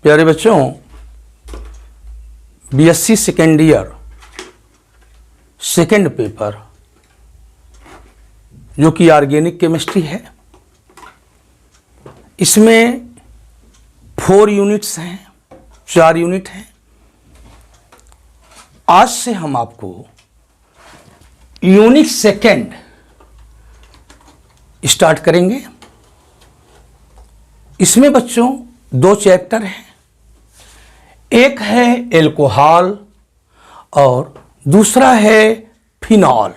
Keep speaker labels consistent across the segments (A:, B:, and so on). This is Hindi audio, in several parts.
A: प्यारे बच्चों, BSc second year second paper जो कि ऑर्गेनिक केमिस्ट्री है, इसमें 4 यूनिट्स हैं, 4 यूनिट हैं। आज से हम आपको यूनिट सेकेंड स्टार्ट करेंगे। इसमें बच्चों 2 चैप्टर हैं, एक है एल्कोहल और दूसरा है फिनॉल।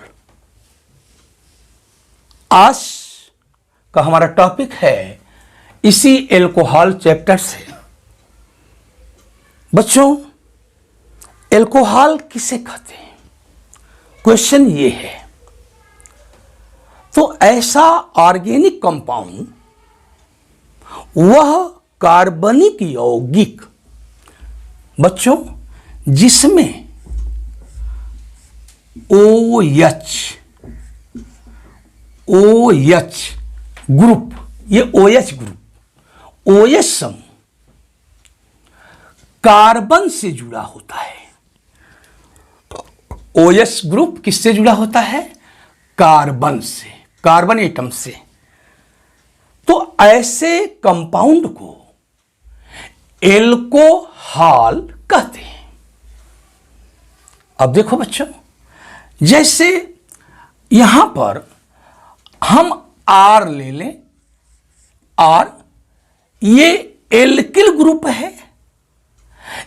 A: आज का हमारा टॉपिक है इसी एल्कोहल चैप्टर से। बच्चों, एल्कोहल किसे कहते हैं, क्वेश्चन ये है। तो ऐसा ऑर्गेनिक कंपाउंड, वह कार्बनिक यौगिक बच्चों जिसमें OH ग्रुप, ये OH ग्रुप, OH समूह कार्बन से जुड़ा होता है। OH ग्रुप किससे जुड़ा होता है? कार्बन से, कार्बन एटम से। तो ऐसे कंपाउंड को एल्कोहल कहते हैं। अब देखो बच्चों, जैसे यहां पर हम R ले लें, R ये एल्किल ग्रुप है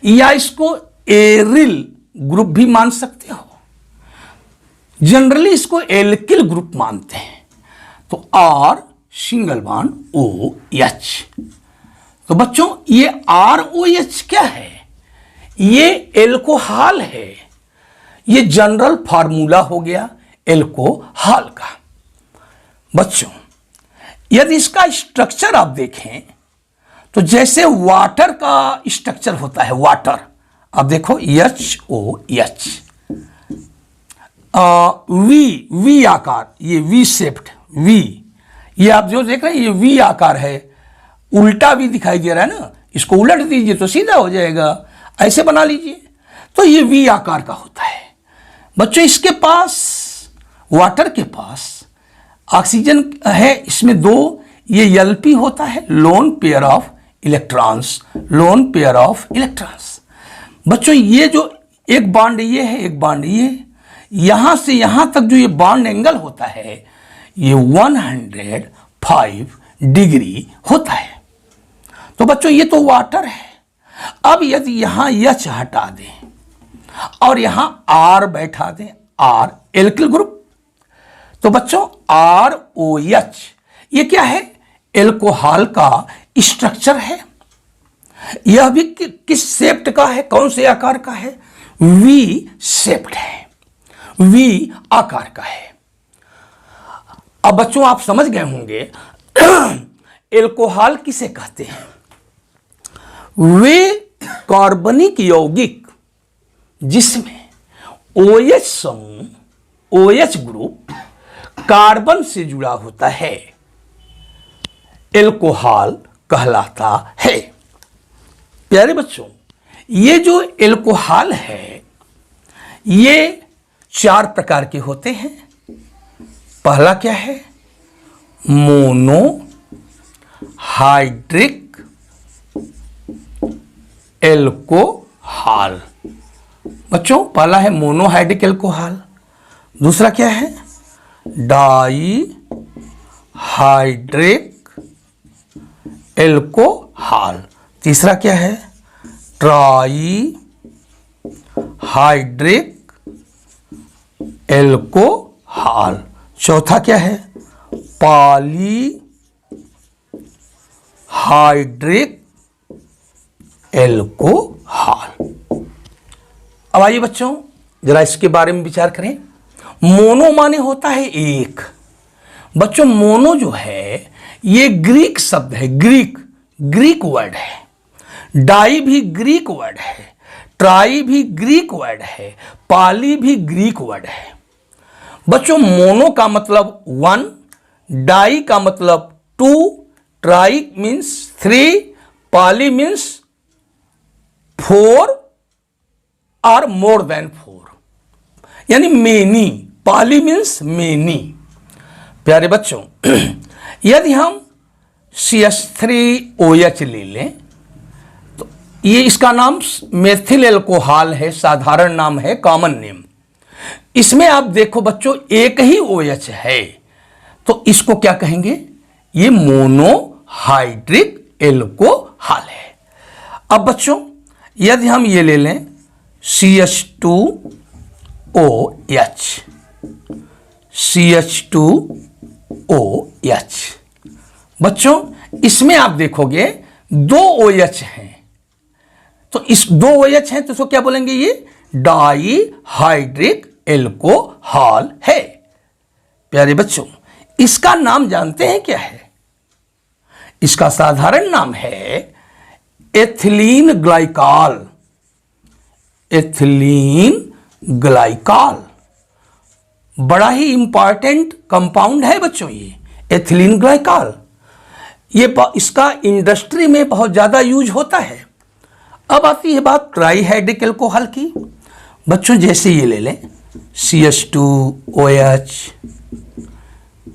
A: या इसको एरिल ग्रुप भी मान सकते हो। जनरली इसको एल्किल ग्रुप मानते हैं। तो R सिंगल बॉन्ड OH। तो बच्चों ये ROH क्या है? ये एल्कोहल है। ये जनरल फार्मूला हो गया एल्कोहल का। बच्चों, यदि इसका स्ट्रक्चर आप देखें तो जैसे वाटर का स्ट्रक्चर होता है, वाटर, आप देखो HOH, वी आकार, ये वी शेप्ड, वी, ये आप जो देख रहे हैं ये वी आकार है। उल्टा भी दिखाई दे रहा है ना, इसको उलट दीजिए तो सीधा हो जाएगा, ऐसे बना लीजिए। तो ये वी आकार का होता है। बच्चों, इसके पास, वाटर के पास ऑक्सीजन है, इसमें 2 ये एलपी होता है, lone pair of electrons, lone pair of electrons. बच्चों, ये जो एक बॉन्ड ये है, एक बॉन्ड ये, यहां से यहां तक जो ये बॉन्ड एंगल होता है ये 105 डिग्री होता है। तो बच्चों ये तो वाटर है। अब यदि यहां H हटा दें और यहां R बैठा दें, R एल्किल ग्रुप, तो बच्चों ROH ये क्या है? एल्कोहल का स्ट्रक्चर है। यह भी किस शेप्ड का है, कौन से आकार का है? वी शेप्ड है, वी आकार का है। अब बच्चों आप समझ गए होंगे एल्कोहल किसे कहते हैं। वे कार्बनिक यौगिक जिसमें OH समूह, OH ग्रुप कार्बन से जुड़ा होता है, एल्कोहल कहलाता है। प्यारे बच्चों, ये जो एल्कोहल है ये 4 प्रकार के होते हैं। पहला क्या है? Mono hydric alcohol. बच्चों पहला है मोनोहाइड्रिक एल्कोहल। दूसरा क्या है? Di hydric alcohol. तीसरा क्या है? Tri hydric alcohol. चौथा क्या है? Poly hydric alcohol. अब आइए बच्चों जरा इसके बारे में विचार करें। मोनो माने होता है एक। बच्चों मोनो जो है ये ग्रीक शब्द है, ग्रीक वर्ड है। डाई भी ग्रीक वर्ड है, ट्राई भी ग्रीक वर्ड है, पाली भी ग्रीक वर्ड है। बच्चों मोनो का मतलब 1, डाई का मतलब 2, ट्राई मीन्स 3, पाली मीन्स 4 और मोर देन 4, यानी मेनी। Poly means many. प्यारे बच्चों, यदि हम CH3OH ले लें तो ये इसका नाम मेथिल एल्कोहल है, साधारण नाम है, कॉमन नेम। इसमें आप देखो बच्चों एक ही OH है, तो इसको क्या कहेंगे? ये मोनोहाइड्रिक एल्कोहल है। अब बच्चों यदि हम ये ले लें CH2OH, CH2OH, बच्चों इसमें आप देखोगे 2 OH हैं, तो इस 2 OH हैं तो इसको क्या बोलेंगे? ये डाईहाइड्रिक एल्कोहल है। प्यारे बच्चों, इसका नाम जानते हैं क्या है? इसका साधारण नाम है एथिलीन ग्लाइकॉल। एथिलीन ग्लाइकॉल बड़ा ही इंपॉर्टेंट कंपाउंड है बच्चों, ये एथिलीन ग्लाइकॉल। ये इसका इंडस्ट्री में बहुत ज्यादा यूज होता है। अब आती है बात ट्राईहाइड्रिक एल्कोहल की। बच्चों जैसे ये ले लें CH2OH,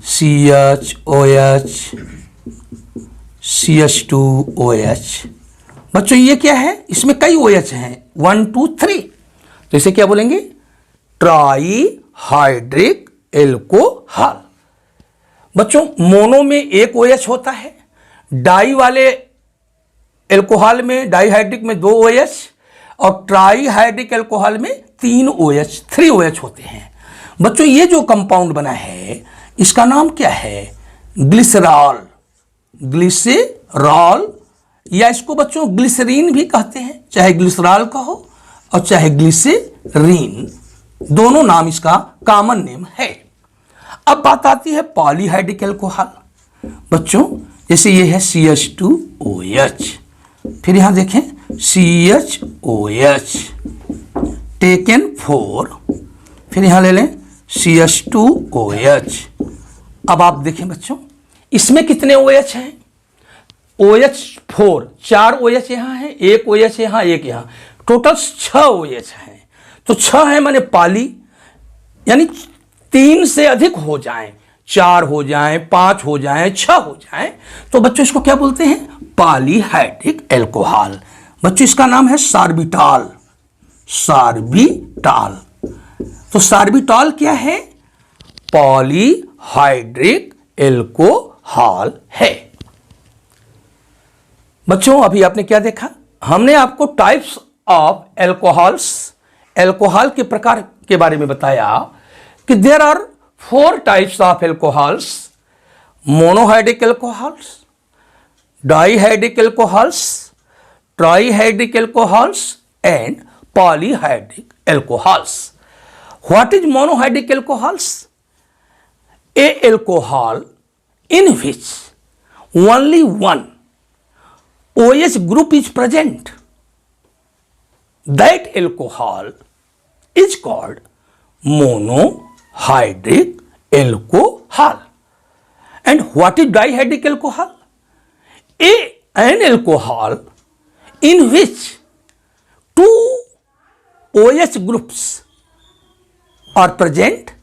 A: CHOH, CH2OH। बच्चों ये क्या है? इसमें कई OH हैं, 1 2 3, तो इसे क्या बोलेंगे? Trihydric alcohol. बच्चों मोनो में एक OH होता है, डाई वाले एल्कोहल में, डाईहाइड्रिक में 2 OH, और ट्राईहाइड्रिक एल्कोहल में 3 OH होते हैं। बच्चों ये जो कंपाउंड बना है इसका नाम क्या है? ग्लिसरॉल। ग्लिसरॉल, या इसको बच्चों ग्लिसरीन भी कहते हैं, चाहे ग्लिसरॉल कहो और चाहे ग्लिसरीन, दोनों नाम इसका कॉमन नेम है। अब बात आती है पॉलीहाइड्रिक एल्कोहल। बच्चों जैसे ये है CH2OH, फिर यहां देखें CHOH टेकन 4, फिर यहां ले लें CH2OH। अब आप देखें बच्चों इसमें कितने OH हैं? OH4, 4 OH यहां है, 1 OH यहां, 1 यहां, टोटल 6 OH हैं। तो 6 है माने पॉली, यानी 3 से अधिक हो जाएं, 4 हो जाएं, 5 हो जाएं, 6 हो जाएं, तो बच्चों इसको क्या बोलते हैं? Polyhydric alcohol. बच्चों इसका नाम है सार्बिटॉल। सार्बिटॉल, तो सार्बिटॉल क्या है? पॉलीहाइड्रिक एल्कोहल है। बच्चों अभी आपने क्या देखा? हमने आपको टाइप्स ऑफ एल्कोहल्स, एल्कोहल के प्रकार के बारे में बताया कि there are 4 types of alcohols: monohydric alcohols, dihydric alcohols, trihydric alcohols and polyhydric alcohols. What is monohydric alcohols? A alcohol in which only one OH group is present. That alcohol is called monohydric alcohol. And what is dihydric alcohol? An alcohol in which 2 OH groups are present.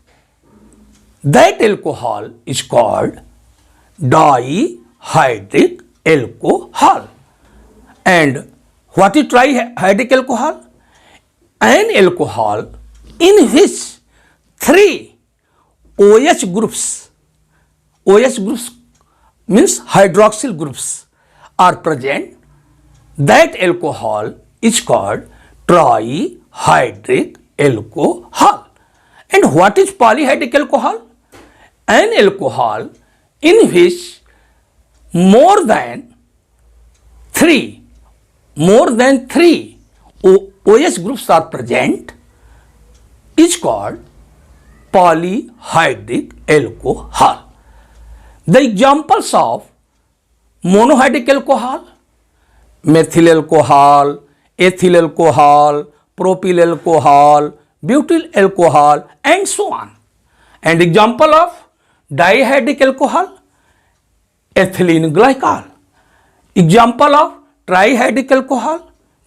A: That alcohol is called dihydric alcohol. And what is trihydric alcohol? An alcohol in which 3 OH groups means hydroxyl groups are present. That alcohol is called trihydric alcohol. And what is polyhydric alcohol? An alcohol in which more than 3 OH groups are present is called polyhydric alcohol. The examples of monohydric alcohol: methyl alcohol, ethyl alcohol, propyl alcohol, butyl alcohol, and so on. And example of dihydric alcohol: ethylene glycol. Example of trihydric alcohol: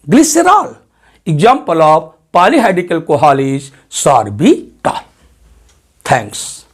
A: glycerol, example of polyhydric alcohol is sorbitol. Thanks.